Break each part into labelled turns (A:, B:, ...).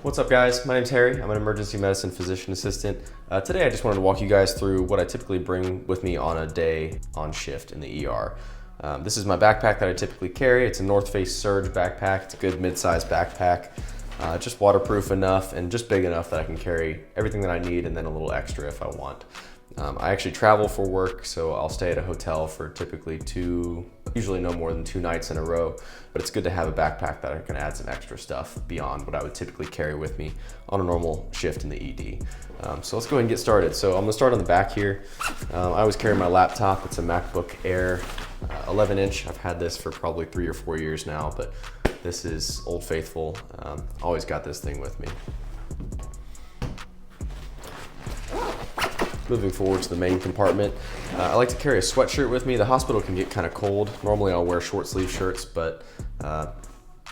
A: What's up guys? My name's Harry. I'm an emergency medicine physician assistant. Today I just wanted to walk you guys through what I typically bring with me on a day on shift in the ER. This is my backpack that I typically carry. It's a North Face Surge backpack. It's a good mid-sized backpack. Just waterproof enough and just big enough that I can carry everything that I need and then a little extra if I want. I actually travel for work, so I'll stay at a hotel for typically usually no more than 2 nights in a row, but it's good to have a backpack that I can add some extra stuff beyond what I would typically carry with me on a normal shift in the ED. So let's go ahead and get started. So I'm gonna start on the back here. I always carry my laptop. It's a MacBook Air 11 inch. I've had this for probably 3 or 4 years now, but this is Old Faithful. Always got this thing with me. Moving forward to the main compartment, I like to carry a sweatshirt with me. The hospital can get kind of cold. Normally I'll wear short sleeve shirts, but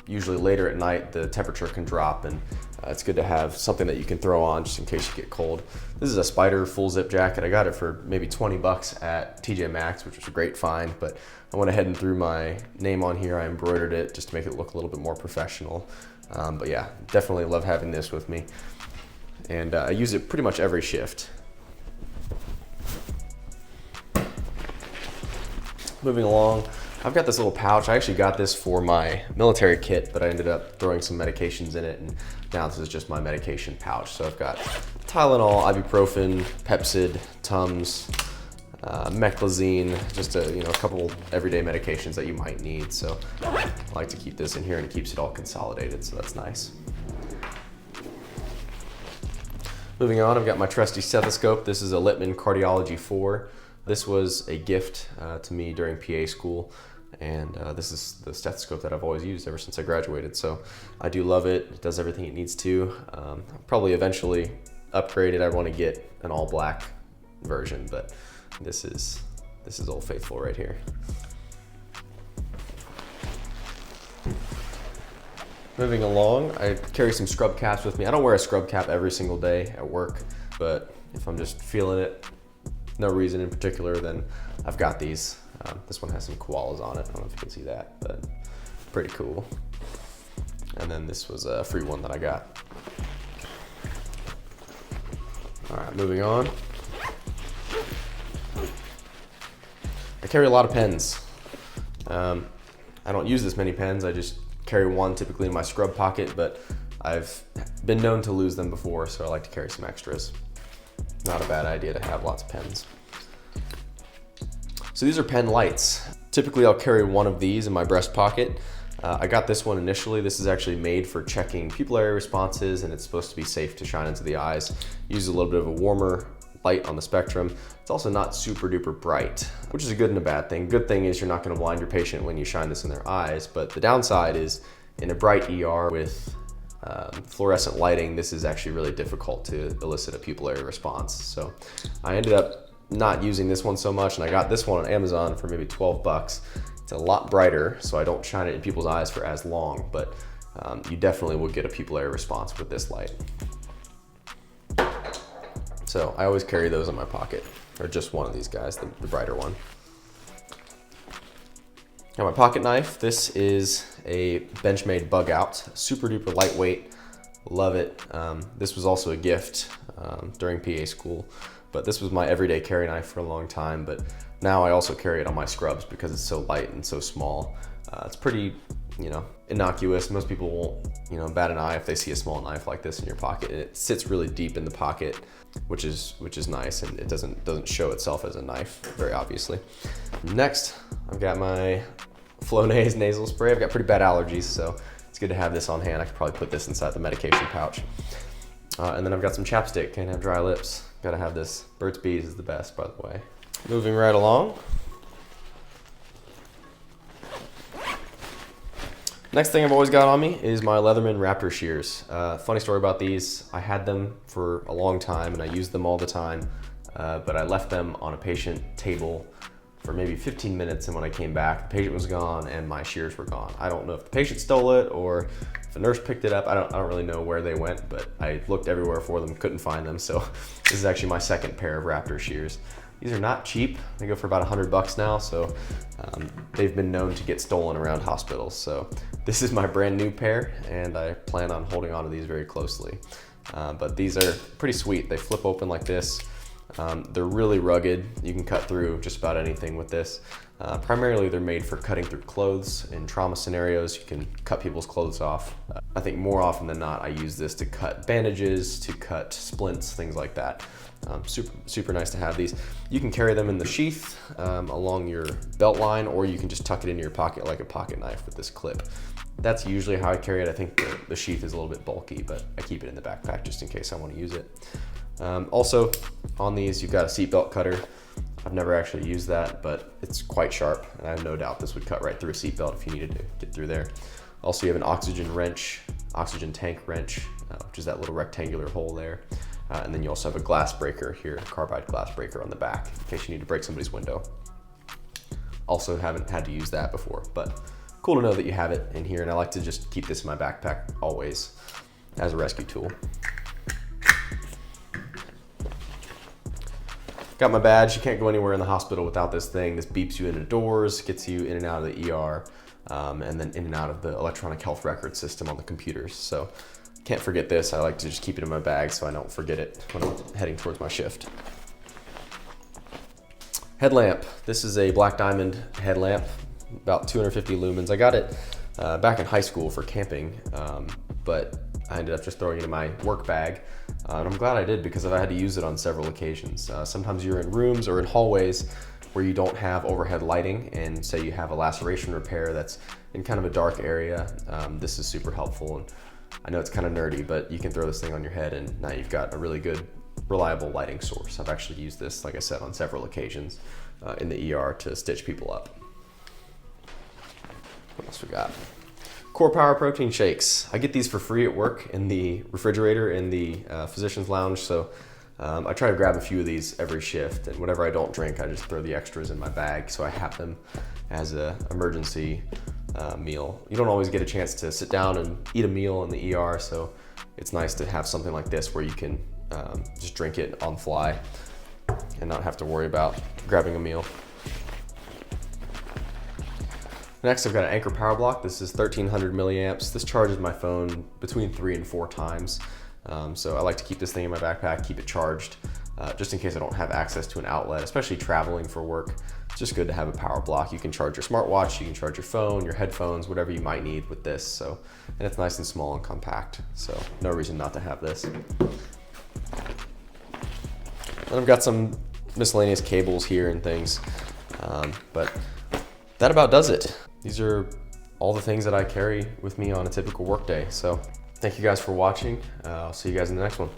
A: usually later at night the temperature can drop and it's good to have something that you can throw on just in case you get cold. This is a Spider full zip jacket. I got it for maybe 20 bucks at TJ Maxx, which was a great find, but I went ahead and threw my name on here. I embroidered it just to make it look a little bit more professional. But yeah, definitely love having this with me. And I use it pretty much every shift. Moving along, I've got this little pouch. I actually got this for my military kit, but I ended up throwing some medications in it, and now this is just my medication pouch. So I've got Tylenol, ibuprofen, Pepcid, Tums, Meclizine, just a couple everyday medications that you might need. So I like to keep this in here, and it keeps it all consolidated, so that's nice. Moving on, I've got my trusty stethoscope. This is a Littmann Cardiology 4. This was a gift to me during PA school, and this is the stethoscope that I've always used ever since I graduated. So I do love it. It does everything it needs to. I'll probably eventually upgrade it. I want to get an all black version, but this is Old Faithful right here. Moving along, I carry some scrub caps with me. I don't wear a scrub cap every single day at work, but if I'm just feeling it, no reason in particular, then I've got these. This one has some koalas on it. I don't know if you can see that, but pretty cool. And then this was a free one that I got. All right, moving on. I carry a lot of pens. I don't use this many pens. I just carry one typically in my scrub pocket, but I've been known to lose them before, so I like to carry some extras. Not a bad idea to have lots of pens. So these are pen lights. Typically I'll carry one of these in my breast pocket. I got this one initially. This is actually made for checking pupillary responses, and it's supposed to be safe to shine into the eyes. Uses a little bit of a warmer light on the spectrum. It's also not super duper bright, which is a good and a bad thing. Good thing is you're not gonna blind your patient when you shine this in their eyes, but the downside is in a bright ER with fluorescent lighting, this is actually really difficult to elicit a pupillary response. So I ended up not using this one so much, and I got this one on Amazon for maybe 12 bucks. It's a lot brighter, so I don't shine it in people's eyes for as long, but you definitely will get a pupillary response with this light. So I always carry those in my pocket, or just one of these guys, the brighter one. Now my pocket knife, this is a Benchmade Bug Out, super duper lightweight, love it. This was also a gift during PA school, but this was my everyday carry knife for a long time, but now I also carry it on my scrubs because it's so light and so small. It's pretty, innocuous. Most people won't, bat an eye if they see a small knife like this in your pocket. It sits really deep in the pocket, which is nice, and it doesn't show itself as a knife very obviously. Next, I've got my Flonase nasal spray. I've got pretty bad allergies, so it's good to have this on hand. I could probably put this inside the medication pouch. And then I've got some chapstick. Can't have dry lips. Gotta have this. Burt's Bees is the best, by the way. Moving right along. Next thing I've always got on me is my Leatherman Raptor shears. Funny story about these. I had them for a long time and I used them all the time, but I left them on a patient table for maybe 15 minutes, and when I came back, the patient was gone and my shears were gone. I don't know if the patient stole it or if a nurse picked it up. I don't really know where they went, but I looked everywhere for them, couldn't find them. So this is actually my second pair of Raptor shears. These are not cheap. They go for about $100 now, so they've been known to get stolen around hospitals. So this is my brand new pair, and I plan on holding on to these very closely. But these are pretty sweet. They flip open like this. They're really rugged. You can cut through just about anything with this. Primarily they're made for cutting through clothes. In trauma scenarios, you can cut people's clothes off. I think more often than not, I use this to cut bandages, to cut splints, things like that. Super nice to have these. You can carry them in the sheath along your belt line, or you can just tuck it into your pocket like a pocket knife with this clip. That's usually how I carry it. I think the sheath is a little bit bulky, but I keep it in the backpack just in case I want to use it. Also, on these, you've got a seatbelt cutter. I've never actually used that, but it's quite sharp, and I have no doubt this would cut right through a seatbelt if you needed to get through there. Also, you have an oxygen tank wrench, which is that little rectangular hole there. And then you also have a glass breaker here, a carbide glass breaker on the back, in case you need to break somebody's window. Also haven't had to use that before, but cool to know that you have it in here, and I like to just keep this in my backpack always as a rescue tool. Got my badge. You can't go anywhere in the hospital without this thing. This beeps you into doors, gets you in and out of the ER, and then in and out of the electronic health record system on the computers. So can't forget this. I like to just keep it in my bag so I don't forget it when I'm heading towards my shift. Headlamp. This is a Black Diamond headlamp, about 250 lumens. I got it back in high school for camping, but I ended up just throwing it in my work bag. And I'm glad I did, because I had to use it on several occasions. Sometimes you're in rooms or in hallways where you don't have overhead lighting, and say you have a laceration repair that's in kind of a dark area. This is super helpful, and I know it's kind of nerdy, but you can throw this thing on your head and now you've got a really good, reliable lighting source. I've actually used this, like I said, on several occasions in the ER to stitch people up. What else we got? Core Power protein shakes. I get these for free at work in the refrigerator in the physician's lounge, so I try to grab a few of these every shift, and whatever I don't drink, I just throw the extras in my bag so I have them as an emergency meal. You don't always get a chance to sit down and eat a meal in the ER, so it's nice to have something like this where you can just drink it on the fly and not have to worry about grabbing a meal. Next, I've got an Anker Power Block. This is 1300 milliamps. This charges my phone between 3 and 4 times. So I like to keep this thing in my backpack, keep it charged, just in case I don't have access to an outlet, especially traveling for work. It's just good to have a power block. You can charge your smartwatch, you can charge your phone, your headphones, whatever you might need with this. So, and it's nice and small and compact. So no reason not to have this. And I've got some miscellaneous cables here and things, but that about does it. These are all the things that I carry with me on a typical work day. So thank you guys for watching. I'll see you guys in the next one.